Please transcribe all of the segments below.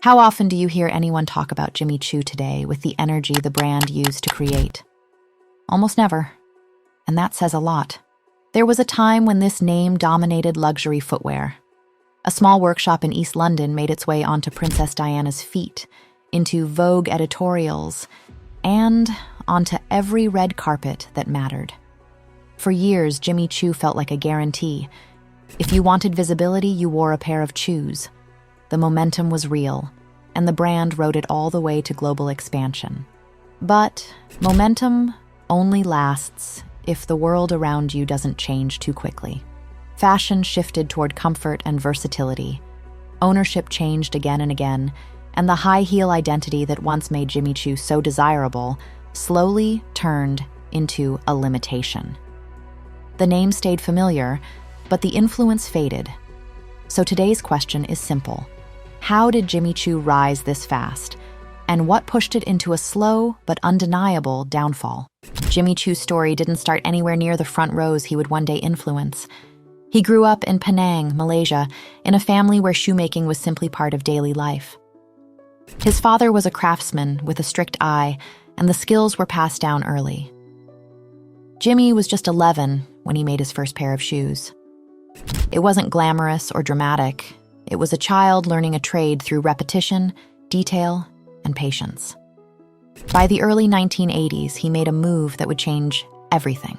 How often do you hear anyone talk about Jimmy Choo today with the energy the brand used to create? Almost never. And that says a lot. There was a time when this name dominated luxury footwear. A small workshop in East London made its way onto Princess Diana's feet, into Vogue editorials, and onto every red carpet that mattered. For years, Jimmy Choo felt like a guarantee. If you wanted visibility, you wore a pair of Choos. The momentum was real, and the brand rode it all the way to global expansion. But momentum only lasts if the world around you doesn't change too quickly. Fashion shifted toward comfort and versatility. Ownership changed again and again, and the high heel identity that once made Jimmy Choo so desirable slowly turned into a limitation. The name stayed familiar, but the influence faded. So today's question is simple. How did Jimmy Choo rise this fast? And what pushed it into a slow but undeniable downfall? Jimmy Choo's story didn't start anywhere near the front rows he would one day influence. He grew up in Penang, Malaysia, in a family where shoemaking was simply part of daily life. His father was a craftsman with a strict eye, and the skills were passed down early. Jimmy was just 11 when he made his first pair of shoes. It wasn't glamorous or dramatic. It was a child learning a trade through repetition, detail, and patience. By the early 1980s, he made a move that would change everything.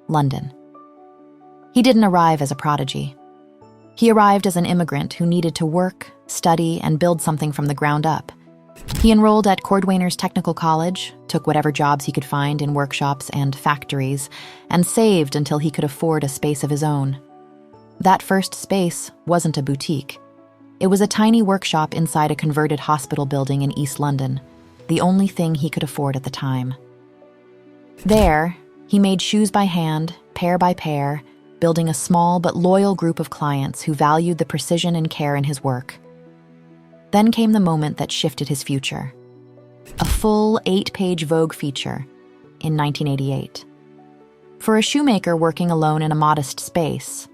London. He didn't arrive as a prodigy. He arrived as an immigrant who needed to work, study, and build something from the ground up. He enrolled at Cordwainers Technical College, took whatever jobs he could find in workshops and factories, and saved until he could afford a space of his own. That first space wasn't a boutique. It was a tiny workshop inside a converted hospital building in East London, the only thing he could afford at the time. There, he made shoes by hand, pair by pair, building a small but loyal group of clients who valued the precision and care in his work. Then came the moment that shifted his future. A full 8-page Vogue feature in 1988. For a shoemaker working alone in a modest space,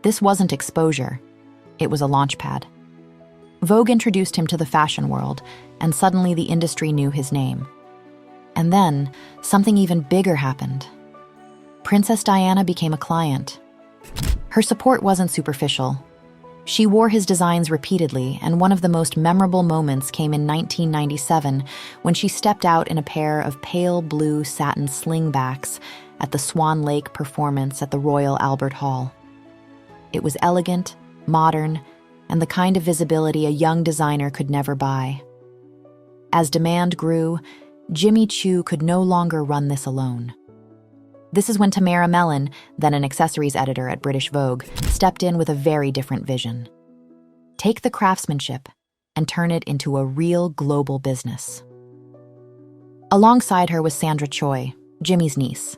this wasn't exposure, it was a launchpad. Vogue introduced him to the fashion world, and suddenly the industry knew his name. And then, something even bigger happened. Princess Diana became a client. Her support wasn't superficial. She wore his designs repeatedly, and one of the most memorable moments came in 1997 when she stepped out in a pair of pale blue satin slingbacks at the Swan Lake performance at the Royal Albert Hall. It was elegant, modern, and the kind of visibility a young designer could never buy. As demand grew, Jimmy Choo could no longer run this alone. This is when Tamara Mellon, then an accessories editor at British Vogue, stepped in with a very different vision. Take the craftsmanship and turn it into a real global business. Alongside her was Sandra Choi, Jimmy's niece,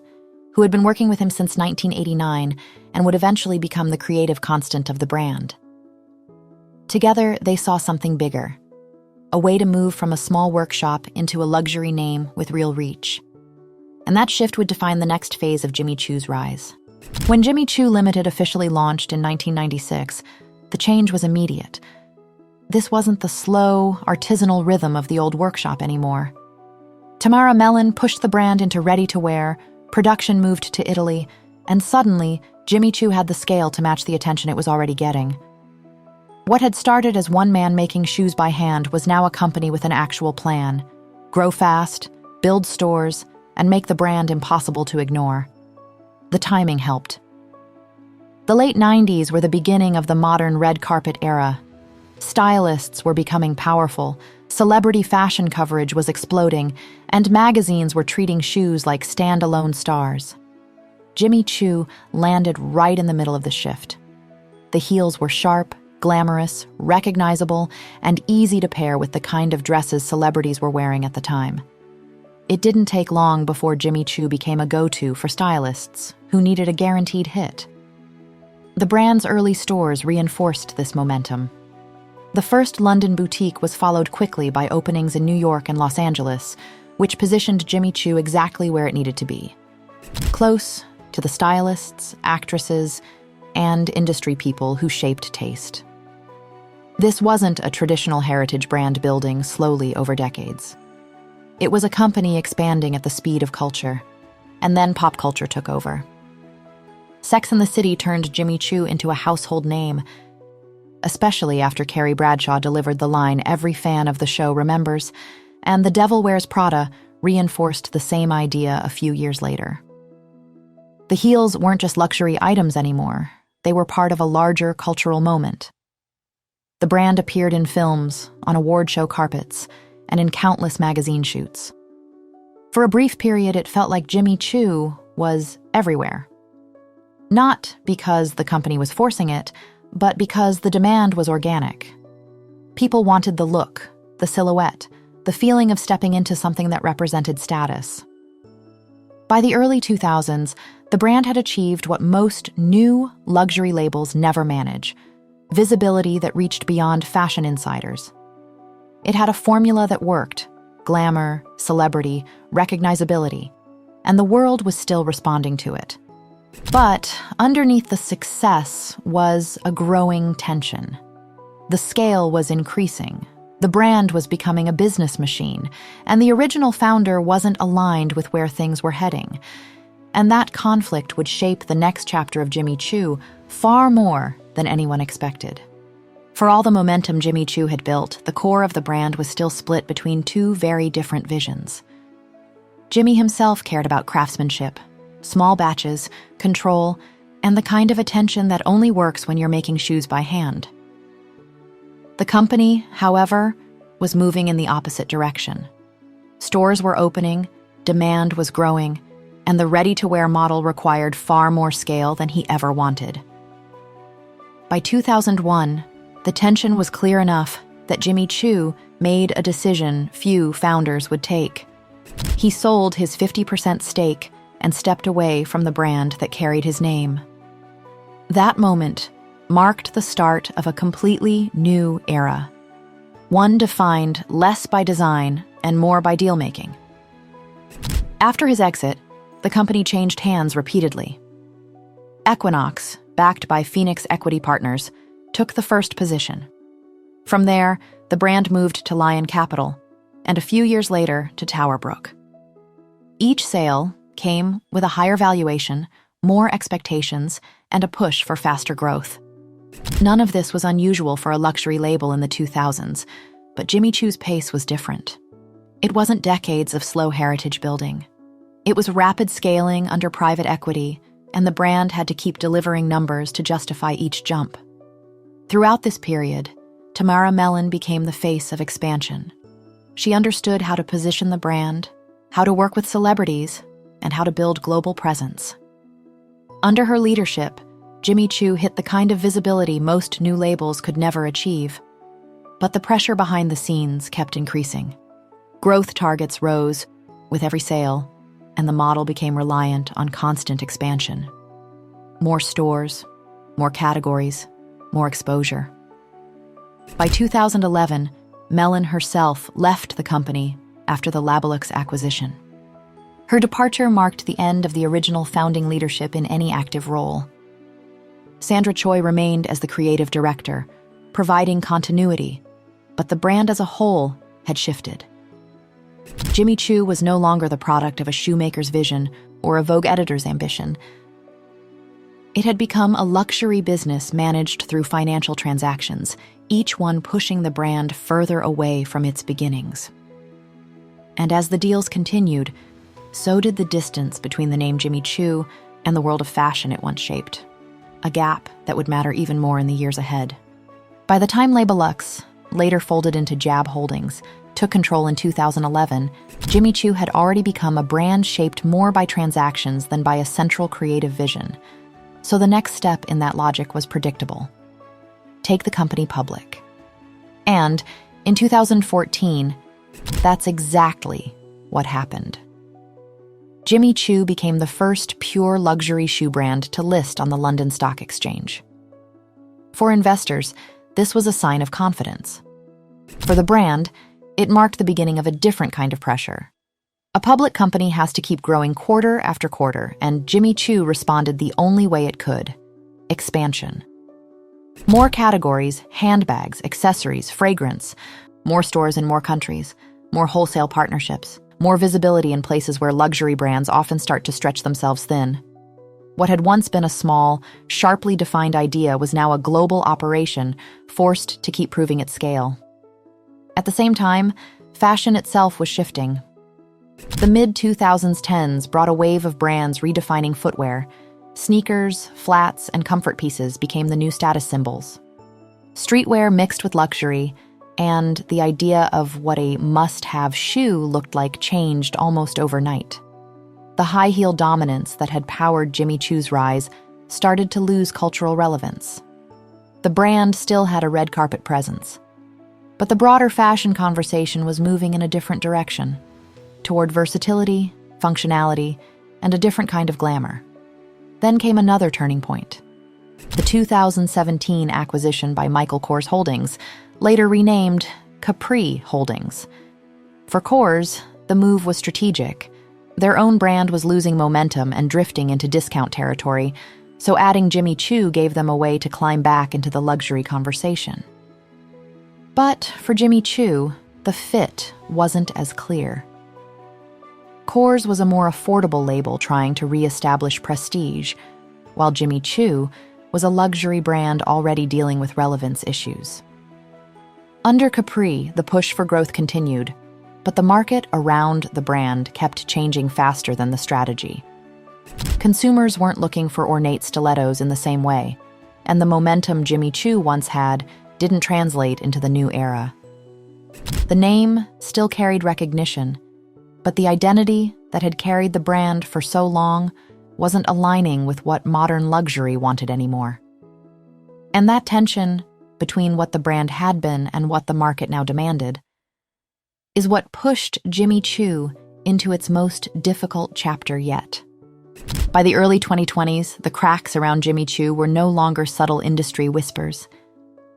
who had been working with him since 1989 and would eventually become the creative constant of the brand. Together, they saw something bigger, a way to move from a small workshop into a luxury name with real reach. And that shift would define the next phase of Jimmy Choo's rise. When Jimmy Choo Limited officially launched in 1996, the change was immediate. This wasn't the slow, artisanal rhythm of the old workshop anymore. Tamara Mellon pushed the brand into ready-to-wear, production moved to Italy, and suddenly, Jimmy Choo had the scale to match the attention it was already getting. What had started as one man making shoes by hand was now a company with an actual plan. Grow fast, build stores, and make the brand impossible to ignore. The timing helped. The late 90s were the beginning of the modern red carpet era. Stylists were becoming powerful, celebrity fashion coverage was exploding, and magazines were treating shoes like standalone stars. Jimmy Choo landed right in the middle of the shift. The heels were sharp, glamorous, recognizable, and easy to pair with the kind of dresses celebrities were wearing at the time. It didn't take long before Jimmy Choo became a go-to for stylists who needed a guaranteed hit. The brand's early stores reinforced this momentum. The first London boutique was followed quickly by openings in New York and Los Angeles, which positioned Jimmy Choo exactly where it needed to be. Close to the stylists, actresses, and industry people who shaped taste. This wasn't a traditional heritage brand building slowly over decades. It was a company expanding at the speed of culture, and then pop culture took over. Sex and the City turned Jimmy Choo into a household name, especially after Carrie Bradshaw delivered the line every fan of the show remembers, and The Devil Wears Prada reinforced the same idea a few years later. The heels weren't just luxury items anymore. They were part of a larger cultural moment. The brand appeared in films, on award show carpets, and in countless magazine shoots. For a brief period, it felt like Jimmy Choo was everywhere. Not because the company was forcing it, but because the demand was organic. People wanted the look, the silhouette, the feeling of stepping into something that represented status. By the early 2000s, the brand had achieved what most new luxury labels never manage: visibility that reached beyond fashion insiders. It had a formula that worked: glamour, celebrity, recognizability, and the world was still responding to it. But underneath the success was a growing tension. The scale was increasing. The brand was becoming a business machine, and the original founder wasn't aligned with where things were heading. And that conflict would shape the next chapter of Jimmy Choo far more than anyone expected. For all the momentum Jimmy Choo had built, the core of the brand was still split between two very different visions. Jimmy himself cared about craftsmanship, small batches, control, and the kind of attention that only works when you're making shoes by hand. The company, however, was moving in the opposite direction. Stores were opening, demand was growing, and the ready-to-wear model required far more scale than he ever wanted. By 2001, the tension was clear enough that Jimmy Choo made a decision few founders would take. He sold his 50% stake and stepped away from the brand that carried his name. That moment marked the start of a completely new era, one defined less by design and more by deal-making. After his exit, the company changed hands repeatedly. Equinox, backed by Phoenix Equity Partners, took the first position. From there, the brand moved to Lion Capital, and a few years later to Towerbrook. Each sale came with a higher valuation, more expectations, and a push for faster growth. None of this was unusual for a luxury label in the 2000s, but Jimmy Choo's pace was different. It wasn't decades of slow heritage building. It was rapid scaling under private equity, and the brand had to keep delivering numbers to justify each jump. Throughout this period, Tamara Mellon became the face of expansion. She understood how to position the brand, how to work with celebrities, and how to build global presence. Under her leadership, Jimmy Choo hit the kind of visibility most new labels could never achieve. But the pressure behind the scenes kept increasing. Growth targets rose with every sale, and the model became reliant on constant expansion. More stores, more categories, more exposure. By 2011, Mellon herself left the company after the Labalux acquisition. Her departure marked the end of the original founding leadership in any active role. Sandra Choi remained as the creative director, providing continuity, but the brand as a whole had shifted. Jimmy Choo was no longer the product of a shoemaker's vision or a Vogue editor's ambition. It had become a luxury business managed through financial transactions, each one pushing the brand further away from its beginnings. And as the deals continued, so did the distance between the name Jimmy Choo and the world of fashion it once shaped, a gap that would matter even more in the years ahead. By the time Labalux, later folded into Jab Holdings, took control in 2011, Jimmy Choo had already become a brand shaped more by transactions than by a central creative vision. So the next step in that logic was predictable: take the company public. And in 2014, that's exactly what happened. Jimmy Choo became the first pure luxury shoe brand to list on the London Stock Exchange. For investors, this was a sign of confidence. For the brand, it marked the beginning of a different kind of pressure. A public company has to keep growing quarter after quarter, and Jimmy Choo responded the only way it could: expansion. More categories, handbags, accessories, fragrance, more stores in more countries, more wholesale partnerships, more visibility in places where luxury brands often start to stretch themselves thin. What had once been a small, sharply defined idea was now a global operation forced to keep proving its scale. At the same time, fashion itself was shifting. The mid-2010s brought a wave of brands redefining footwear. Sneakers, flats, and comfort pieces became the new status symbols. Streetwear mixed with luxury, and the idea of what a must-have shoe looked like changed almost overnight. The high-heel dominance that had powered Jimmy Choo's rise started to lose cultural relevance. The brand still had a red carpet presence, but the broader fashion conversation was moving in a different direction, toward versatility, functionality, and a different kind of glamour. Then came another turning point. The 2017 acquisition by Michael Kors Holdings, later renamed Capri Holdings. For Kors, the move was strategic. Their own brand was losing momentum and drifting into discount territory, so adding Jimmy Choo gave them a way to climb back into the luxury conversation. But for Jimmy Choo, the fit wasn't as clear. Kors was a more affordable label trying to re-establish prestige, while Jimmy Choo was a luxury brand already dealing with relevance issues. Under Capri, the push for growth continued, but the market around the brand kept changing faster than the strategy. Consumers weren't looking for ornate stilettos in the same way, and the momentum Jimmy Choo once had didn't translate into the new era. The name still carried recognition, but the identity that had carried the brand for so long wasn't aligning with what modern luxury wanted anymore. And that tension between what the brand had been and what the market now demanded is what pushed Jimmy Choo into its most difficult chapter yet. By the early 2020s, the cracks around Jimmy Choo were no longer subtle industry whispers.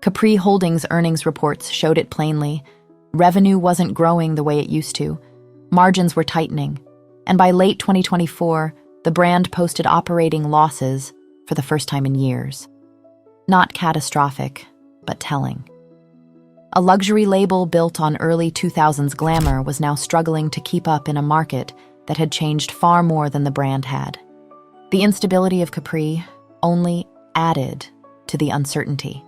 Capri Holdings' earnings reports showed it plainly. Revenue wasn't growing the way it used to. Margins were tightening, and by late 2024, the brand posted operating losses for the first time in years. Not catastrophic, but telling. A luxury label built on early 2000s glamour was now struggling to keep up in a market that had changed far more than the brand had. The instability of Capri only added to the uncertainty.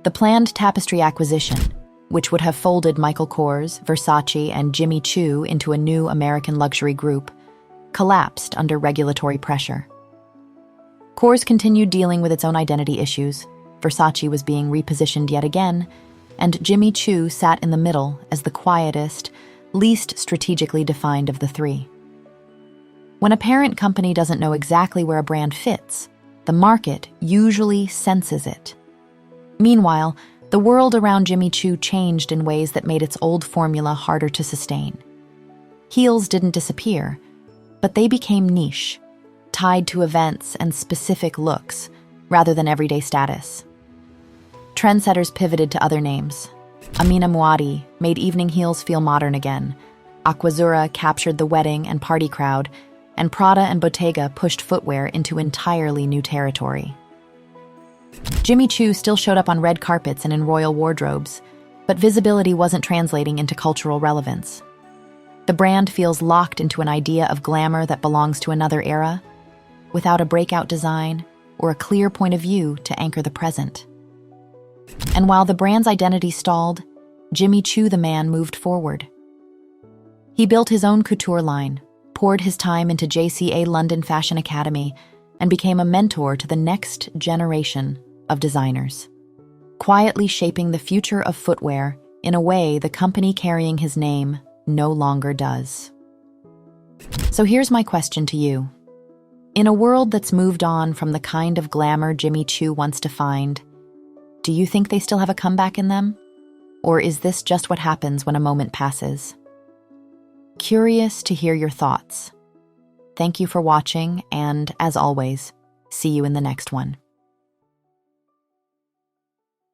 The planned Tapestry acquisition, which would have folded Michael Kors, Versace, and Jimmy Choo into a new American luxury group, collapsed under regulatory pressure. Kors continued dealing with its own identity issues, Versace was being repositioned yet again, and Jimmy Choo sat in the middle as the quietest, least strategically defined of the three. When a parent company doesn't know exactly where a brand fits, the market usually senses it. Meanwhile, the world around Jimmy Choo changed in ways that made its old formula harder to sustain. Heels didn't disappear, but they became niche, tied to events and specific looks rather than everyday status. Trendsetters pivoted to other names. Amina Muaddi made evening heels feel modern again. Aquazzura captured the wedding and party crowd, and Prada and Bottega pushed footwear into entirely new territory. Jimmy Choo still showed up on red carpets and in royal wardrobes, but visibility wasn't translating into cultural relevance. The brand feels locked into an idea of glamour that belongs to another era, without a breakout design or a clear point of view to anchor the present. And while the brand's identity stalled, Jimmy Choo the man moved forward. He built his own couture line, poured his time into JCA London Fashion Academy, and became a mentor to the next generation of designers, quietly shaping the future of footwear in a way the company carrying his name no longer does. So here's my question to you. In a world that's moved on from the kind of glamour Jimmy Choo once defined, do you think they still have a comeback in them? Or is this just what happens when a moment passes? Curious to hear your thoughts. Thank you for watching, and as always, see you in the next one.